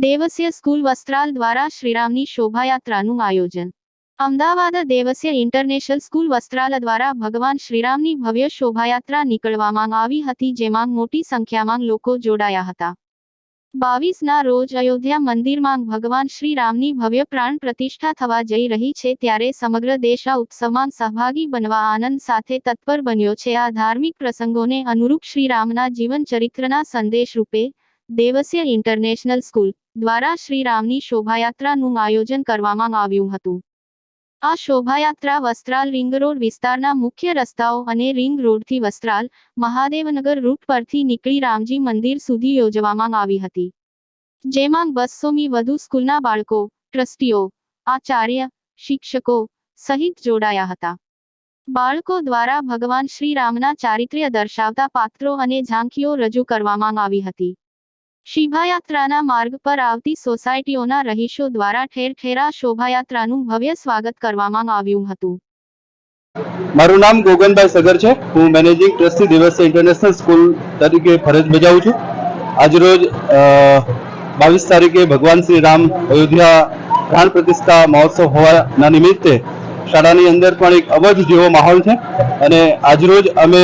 Devasya school Vastral દ્વારા શ્રીરામની શોભાયાત્રાનું આયોજન। Ahmedabad Devasya international school Vastral દ્વારા ભગવાન શ્રીરામની ભવ્ય શોભાયાત્રા નીકળવામાં આવી હતી, જેમાં મોટી સંખ્યામાં લોકો જોડાયા હતા। 22ના રોજ અયોધ્યા મંદિરમાં ભગવાન શ્રીરામની ભવ્ય પ્રાણ પ્રતિષ્ઠા થવા જઈ રહી છે, ત્યારે સમગ્ર દેશ આ ઉત્સવમાં સહભાગી બનવા આનંદ સાથે તત્પર બન્યો છે। આ ધાર્મિક પ્રસંગોને અનુરૂપ શ્રીરામના જીવન ચરિત્રના સંદેશ રૂપે દેવસ્ય ઇન્ટરનેશનલ સ્કૂલ દ્વારા શ્રીરામની શોભાયાત્રાનું આયોજન કરવામાં આવ્યું હતું। આ શોભાયાત્રા વસ્ત્રાલ રિંગ રોડ વિસ્તારના મુખ્ય રસ્તાઓ અને રિંગ રોડથી વસ્ત્રાલ મહાદેવનગર રૂટ પરથી નીકળી રામજી મંદિર સુધી યોજવામાં આવી હતી, જેમાં 200મી વધુ સ્કૂલના બાળકો, ટ્રસ્ટીઓ, આચાર્ય, શિક્ષકો સહિત જોડાયા હતા। બાળકો દ્વારા ભગવાન શ્રીરામના ચારિત્ર્ય દર્શાવતા પાત્રો અને ઝાંખીઓ રજૂ કરવામાં આવી હતી। શોભાયાત્રાના માર્ગ પર આવતી સોસાયટીઓના રહીશો દ્વારા ઠેર ઠેર આ શોભાયાત્રાનું ભવ્ય સ્વાગત કરવામાં આવ્યું હતું। મારું નામ ગોગનભાઈ સગર છે। હું managing trustee Devasya international school તરીકે ફરજ બજાવું છું। આજરોજ 22 તારીખે ભગવાન શ્રી રામ અયોધ્યા પ્રાણ પ્રતિષ્ઠા મહોત્સવ હોવાના નિમિત્તે શાળાની અંદર પણ એક અવધ જેવો માહોલ છે અને આજરોજ અમે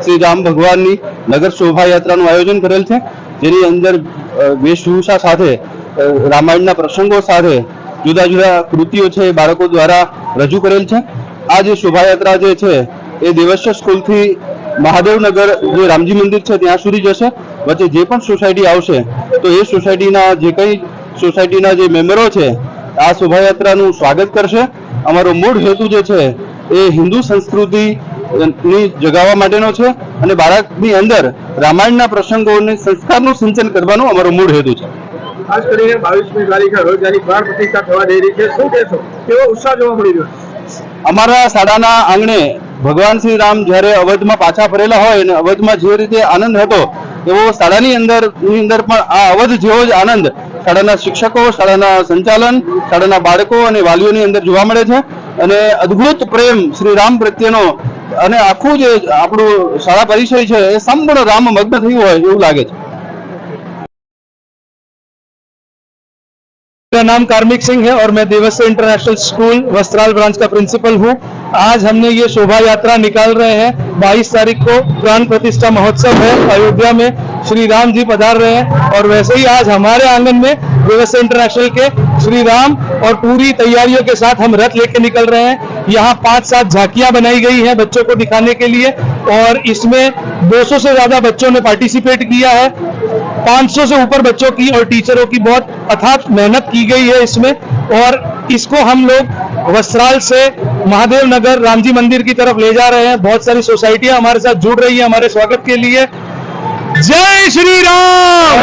શ્રી રામ ભગવાનની નગર શોભાયાત્રાનું આયોજન કરેલ છે, જેની અંદર વેશભૂષા સાથે રામાયણના પ્રસંગો સાથે જુદા જુદા કૃતિઓ છે બાળકો દ્વારા રજૂ કરેલ છે। આ જે શોભાયાત્રા જે છે એ દેવસ્ય સ્કૂલથી મહાદેવનગર જે રામજી મંદિર છે ત્યાં સુધી જશે। વચ્ચે જે પણ સોસાયટી આવશે તો એ સોસાયટીના જે કંઈ સોસાયટીના જે મેમ્બરો છે આ શોભાયાત્રાનું સ્વાગત કરશે। અમારો મૂળ હેતુ જે છે એ હિન્દુ સંસ્કૃતિની જગાવવા માટેનો છે અને બાળકની અંદર રામાયણના પ્રસંગોને સંસ્કારનું સિંચન કરવાનો અમારો મૂળ હેતુ છે। ખાસ કરીને 22મી તારીખે અયોધ્યાની પ્રાણ પ્રતિષ્ઠા થવા જઈ રહી છે, શું કહેશો? કેવો ઉત્સાહ જોવા મળી રહ્યો છે? અમારા શાળાના આંગણે ભગવાન શ્રી રામ જ્યારે અવધમાં પાછા ફરેલા હોય અને અવધમાં જે રીતે આનંદ હતો એવો શાળાની અંદર પણ આ અવધ જેવો જ આનંદ શાળાના શિક્ષકો, શાળાના સંચાલન, શાળાના બાળકો અને વાલીઓની અંદર જોવા મળે છે અને અદ્ભુત પ્રેમ શ્રી રામ પ્રત્યેનો અને આખું જે આપણું શાળા પરિસર છે એ સંપૂર્ણ રામ મગ્ન થયું હોય એવું લાગે છે। मेरा नाम कार्मिक सिंह है और मैं देवस्य इंटरनेशनल स्कूल वस्त्राल ब्रांच का प्रिंसिपल हूँ। आज हमने ये शोभा यात्रा निकाल रहे हैं। 22 तारीख को प्राण प्रतिष्ठा महोत्सव है, अयोध्या में श्री राम जी पधार रहे हैं और वैसे ही आज हमारे आंगन में देवस्य इंटरनेशनल के श्री राम और पूरी तैयारियों के साथ हम रथ लेके निकल रहे हैं। यहाँ 5-7 झांकियां बनाई गई हैं बच्चों को दिखाने के लिए और इसमें 200 से ज्यादा बच्चों ने पार्टिसिपेट किया है। 500 से ऊपर बच्चों की और टीचरों की बहुत अथाक मेहनत की गई है इसमें और इसको हम लोग वस्त्राल से महादेव नगर रामजी मंदिर की तरफ ले जा रहे हैं। बहुत सारी सोसाइटियां हमारे साथ जुड़ रही है हमारे स्वागत के लिए। जय श्री राम।